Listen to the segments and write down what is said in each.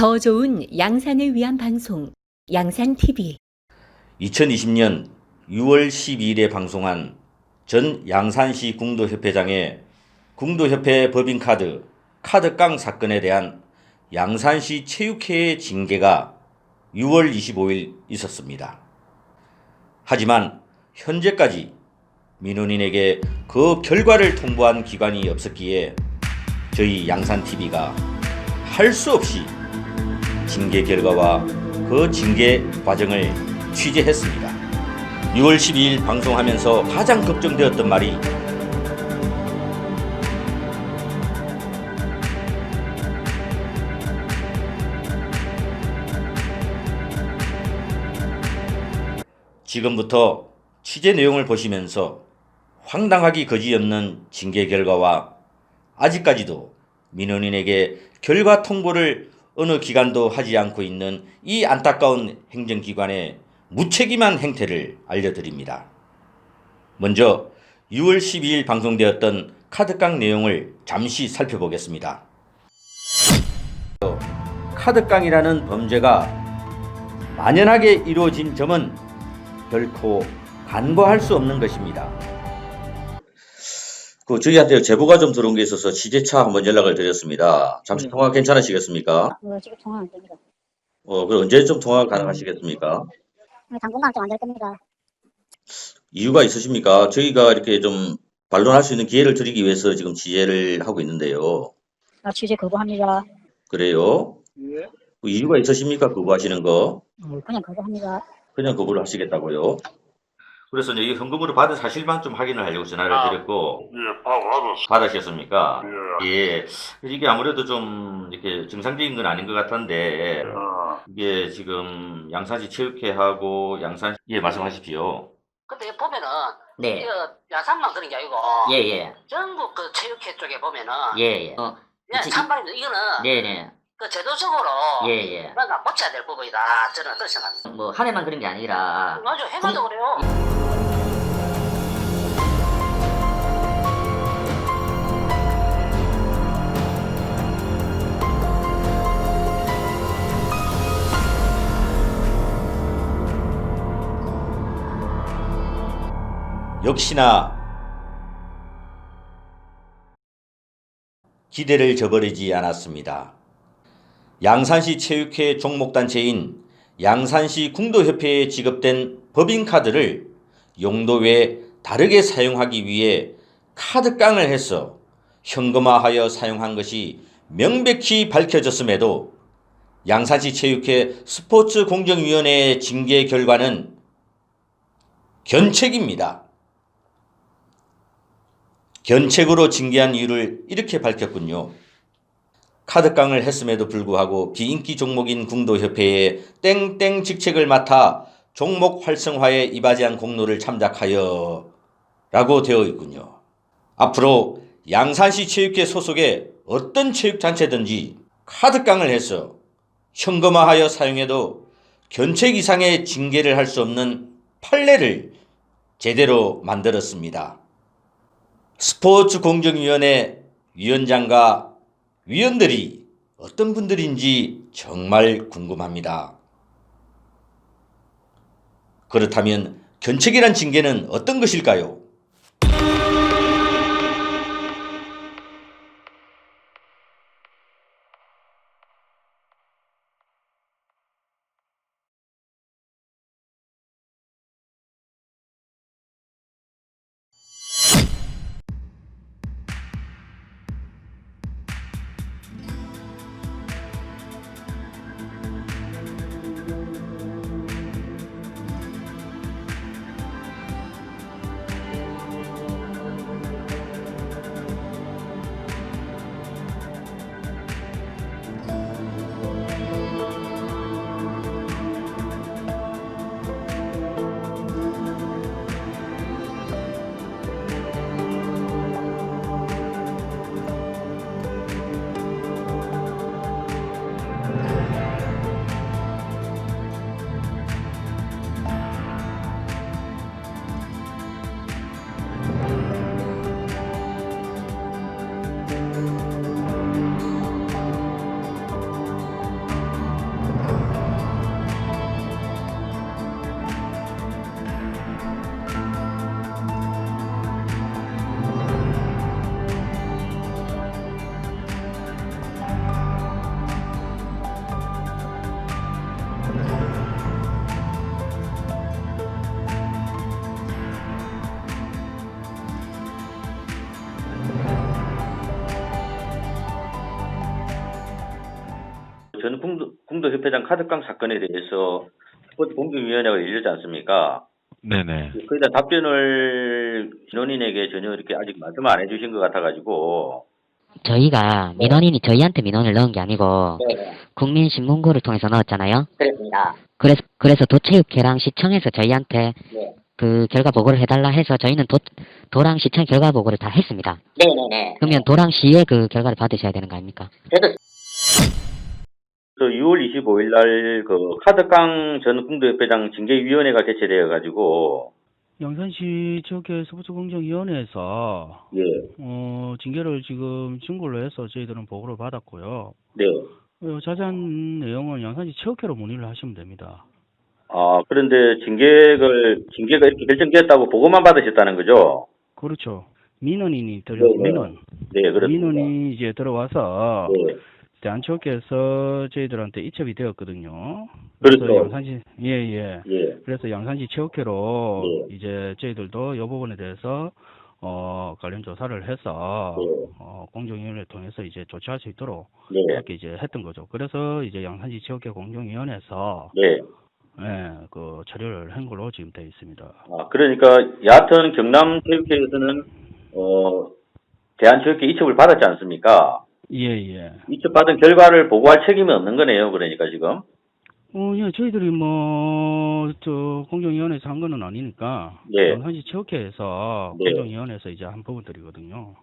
더 좋은 양산을 위한 방송 양산TV 2020년 6월 12일에 방송한 전 양산시 궁도협회장의 궁도협회 법인카드 카드깡 사건에 대한 양산시 체육회의 징계가 6월 25일 있었습니다. 하지만 현재까지 민원인에게 그 결과를 통보한 기관이 없었기에 저희 양산TV가 할 수 없이 징계 결과와 그 징계 과정을 취재했습니다. 6월 12일 방송하면서 가장 걱정되었던 말이 지금부터 취재 내용을 보시면서 황당하기 거지없는 징계 결과와 아직까지도 민원인에게 결과 통보를 어느 기관도 하지 않고 있는 이 안타까운 행정기관의 무책임한 행태를 알려드립니다. 먼저 6월 12일 방송되었던 카드깡 내용을 잠시 살펴보겠습니다. 카드깡이라는 범죄가 만연하게 이루어진 점은 결코 간과할 수 없는 것입니다. 저희한테 제보가 좀 들어온 게 있어서 취재차 한번 연락을 드렸습니다. 잠시 통화 괜찮으시겠습니까? 지금 통화 안 됩니다. 그럼 언제쯤 통화 가능하시겠습니까? 당분간 좀 안 될 겁니다. 이유가 있으십니까? 저희가 이렇게 좀 반론할 수 있는 기회를 드리기 위해서 지금 취재를 하고 있는데요. 취재 거부합니다. 그래요? 예. 이유가 있으십니까? 거부하시는 거? 그냥 거부합니다. 그냥 거부를 하시겠다고요? 그래서 이제 이 현금으로 받은 사실만 좀 확인을 하려고 전화를 드렸고. 예, 받았어. 받으셨습니까? 예. 예. 이게 아무래도 좀 이렇게 정상적인 건 아닌 것 같은데, 이게 지금 양산시 체육회하고 예, 말씀하십시오. 근데 보면은 네. 이거 야산만 그런 게 아니고 예. 전국 그 체육회 쪽에 보면은 예. 그냥 찬반입니다. 이거는 네네. 그 제도적으로 예. 뭔가 고쳐야 될 부분이다. 저는 그렇게 생각합니다. 뭐, 한 해만 그런 게 아니라. 맞아, 해마다 그래요. 역시나 기대를 저버리지 않았습니다. 양산시 체육회 종목단체인 양산시 궁도협회에 지급된 법인카드를 용도 외에 다르게 사용하기 위해 카드깡을 해서 현금화하여 사용한 것이 명백히 밝혀졌음에도 양산시 체육회 스포츠공정위원회의 징계 결과는 견책입니다. 견책으로 징계한 이유를 이렇게 밝혔군요. 카드깡을 했음에도 불구하고 비인기 종목인 궁도협회에 땡땡 직책을 맡아 종목 활성화에 이바지한 공로를 참작하여 라고 되어 있군요. 앞으로 양산시 체육회 소속의 어떤 체육단체든지 카드깡을 해서 현금화하여 사용해도 견책 이상의 징계를 할 수 없는 판례를 제대로 만들었습니다. 스포츠공정위원회 위원장과 위원들이 어떤 분들인지 정말 궁금합니다. 그렇다면 견책이란 징계는 어떤 것일까요? 전 궁도협회장 카드깡 사건에 대해서 스포츠 공정위원회가 열렸지 않습니까? 네네. 거기다 답변을 민원인에게 전혀 이렇게 아직 말씀을 안 해주신 것 같아가지고. 저희가 민원인이 저희한테 민원을 넣은 게 아니고 네. 국민신문고를 통해서 넣었잖아요. 그렇습니다. 그래서 도체육회랑 시청에서 저희한테 네. 그 결과 보고를 해달라 해서 저희는 도랑 시청 결과 보고를 다 했습니다. 네네네. 그러면 도랑시의 그 결과를 받으셔야 되는 거 아닙니까? 그래도 6월 25일 날 그 카드깡 전 궁도협회장 징계위원회가 개최되어가지고. 양산시 지역회 스포츠공정위원회에서 예. 징계를 지금 신고를 해서 저희들은 보고를 받았고요. 네. 자세한 내용은 양산시 체육회로 문의를 하시면 됩니다. 그런데 징계가 이렇게 결정되었다고 보고만 받으셨다는 거죠? 그렇죠. 민원인이 네, 네, 그렇습니다. 민원이 이제 들어와서 네. 대한체육회에서 저희들한테 이첩이 되었거든요. 그렇죠. 그래서 양산시 예. 예. 그래서 양산시 체육회로 네. 이제 저희들도 이 부분에 대해서 관련 조사를 해서 네. 공정위원회를 통해서 이제 조치할 수 있도록 네. 그렇게 이제 했던 거죠. 그래서 이제 양산시 체육회 공정위원회에서 네. 그 처리를 한 걸로 지금 되어 있습니다. 그러니까 얕은 경남체육회에서는 대한체육회 이첩을 받았지 않습니까? 예. 이첩받은 결과를 보고할 책임이 없는 거네요. 그러니까 지금. 예, 저희들이 공정위원회에서 한 거는 아니니까 네. 양산시 체육회에서 네. 공정위원회에서 이제 한 부분들이거든요.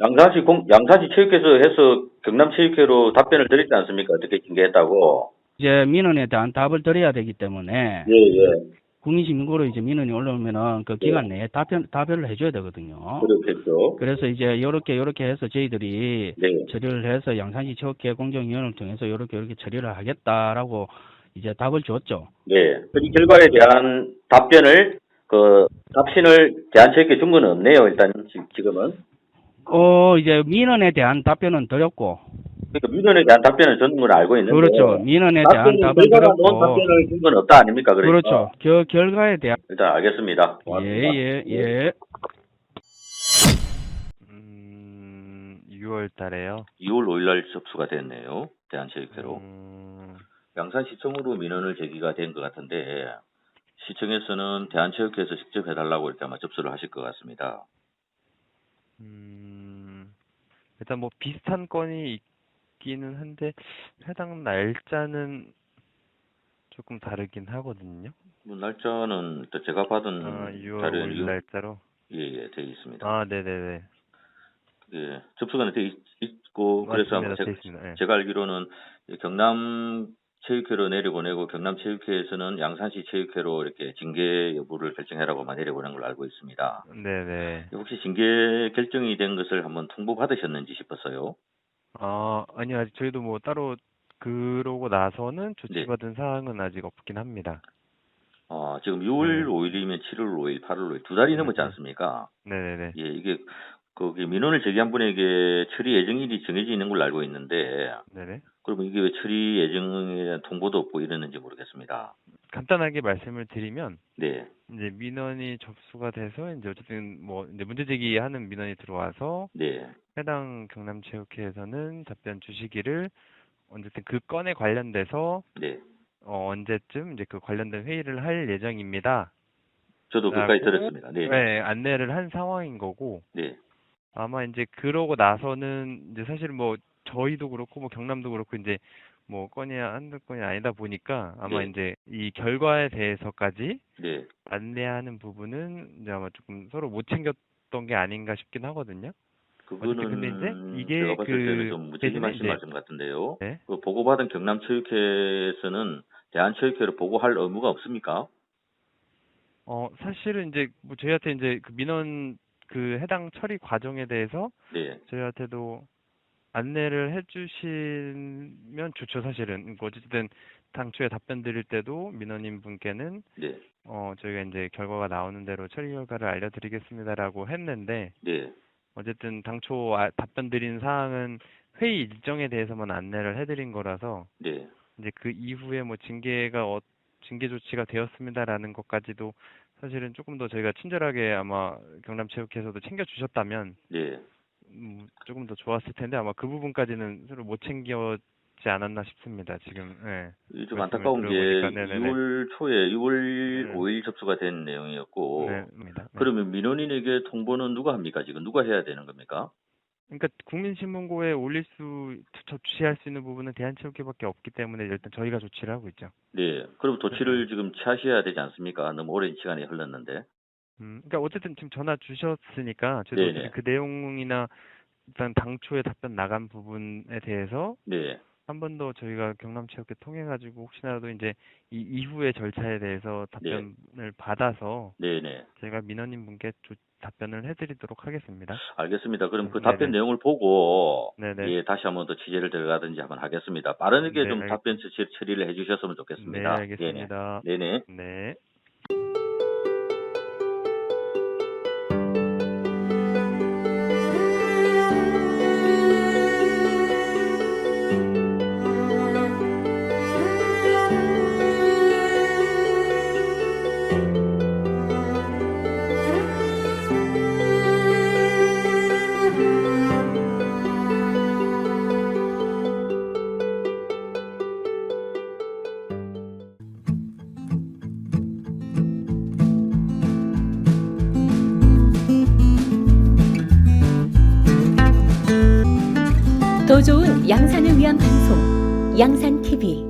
양산시 체육회에서 해서 경남체육회로 답변을 드렸지 않습니까? 어떻게 징계했다고. 이제 민원에 대한 답을 드려야 되기 때문에 예. 국민신문고로 이제 민원이 올라오면은 그 기간 내에 답변을 해줘야 되거든요. 그렇겠죠. 그래서 이제 요렇게 해서 저희들이 네. 처리를 해서 양산시 체육회 공정위원회를 통해서 요렇게 처리를 하겠다라고 이제 답을 줬죠. 네. 이 결과에 대한 답신을 대한체육회 준 건 없네요. 일단 지금은. 이제 민원에 대한 답변은 드렸고. 그러니까 민원에 대한 답변을 준 건 알고 있는데. 그렇죠. 민원에 대한 답은 결과가 드렸고. 놓은 답변을 준 건 없다 아닙니까? 그러니까. 그렇죠. 결과에 대한. 일단 알겠습니다. 고맙습니다. 예. 6월 달에요. 2월 5일 날 접수가 됐네요. 대한체육회로. 양산시청으로 민원을 제기가 된 것 같은데 시청에서는 대한체육회에서 직접 해달라고 이렇게 아마 접수를 하실 것 같습니다. 일단 뭐 비슷한 건이 있기는 한데 해당 날짜는 조금 다르긴 하거든요. 날짜는 또 제가 받은 6월 자료는 5일 날짜로. 예, 되어 있습니다. 네네네. 예, 접수가 되어 있고 그래서 아마 맞습니다. 돼 있습니다. 예. 제가 알기로는 경남 체육회로 내려보내고 경남체육회에서는 양산시 체육회로 이렇게 징계 여부를 결정해라고만 내려보낸 걸로 알고 있습니다. 네네. 혹시 징계 결정이 된 것을 한번 통보 받으셨는지 싶었어요. 아니요, 아직 저희도 뭐 따로 그러고 나서는 네. 조치받은 사항은 아직 없긴 합니다. 지금 6월 5일이면 7월 5일, 8월 5일 두 달이 넘었지 않습니까? 네네네. 예, 이게 거기 민원을 제기한 분에게 처리 예정일이 정해져 있는 걸로 알고 있는데 네네. 그러면 이게 왜 처리 예정에 대한 통보도 없고 이러는지 모르겠습니다. 간단하게 말씀을 드리면 네. 이제 민원이 접수가 돼서 이제 어쨌든 뭐 이제 문제 제기하는 민원이 들어와서 네. 해당 경남체육회에서는 답변 주시기를 어쨌든 그 건에 관련돼서 네. 언제쯤 이제 그 관련된 회의를 할 예정입니다. 저도 그까지 들었습니다. 네. 네, 안내를 한 상황인 거고 네. 아마 이제 그러고 나서는 이제 사실 뭐 저희도 그렇고 뭐 경남도 그렇고 이제 뭐 건이 한두 건이 아니다 보니까 아마 네. 이제 이 결과에 대해서까지 네. 안내하는 부분은 이제 아마 조금 서로 못 챙겼던 게 아닌가 싶긴 하거든요. 그거는 근데 이제 이게 제가 봤을 때는 좀 무책임하신 이제 말씀 같은데요. 네. 그 보고받은 경남체육회에서는 대한체육회로 보고할 의무가 없습니까? 사실은 이제 뭐 저희한테 이제 그 민원 그 해당 처리 과정에 대해서 네. 저희한테도 안내를 해주시면 좋죠, 사실은. 어쨌든 당초에 답변 드릴 때도 민원인 분께는 네. 저희가 이제 결과가 나오는 대로 처리 결과를 알려드리겠습니다라고 했는데 네. 어쨌든 당초 답변 드린 사항은 회의 일정에 대해서만 안내를 해드린 거라서 네. 이제 그 이후에 뭐 징계 조치가 되었습니다라는 것까지도 사실은 조금 더 저희가 친절하게 아마 경남체육회에서도 챙겨주셨다면 네. 조금 더 좋았을 텐데 아마 그 부분까지는 서로 못 챙겨 있지 않았나 싶습니다. 지금 예. 이좀 말씀을 안타까운 게 들어보니까 네네네. 6월 초에 6월 네. 5일 접수가 된 내용이었고 네, 입니다. 네. 그러면 민원인에게 통보는 누가 합니까? 지금 누가 해야 되는 겁니까? 그러니까 국민신문고에 올릴 조치할 수 있는 부분은 대한체육회밖에 없기 때문에 일단 저희가 조치를 하고 있죠. 네. 그럼 도치를 지금 취하셔야 되지 않습니까? 너무 오랜 시간이 흘렀는데. 그러니까 어쨌든 지금 전화 주셨으니까 저도 네네. 어쨌든 그 내용이나 일단 당초에 답변 나간 부분에 대해서 네. 한 번 더 저희가 경남체육회 통해 가지고 혹시나라도 이제 이 이후의 절차에 대해서 답변을 받아서 네네. 제가 민원인 분께 답변을 해드리도록 하겠습니다. 알겠습니다. 그럼 그 네네. 답변 내용을 보고 네네. 예, 다시 한번 더 취재를 들어가든지 한번 하겠습니다. 빠르게 좀 네, 답변 처리를 해주셨으면 네, 좋겠습니다. 알겠습니다. 네네. 네. 더 좋은 양산을 위한 방송 양산TV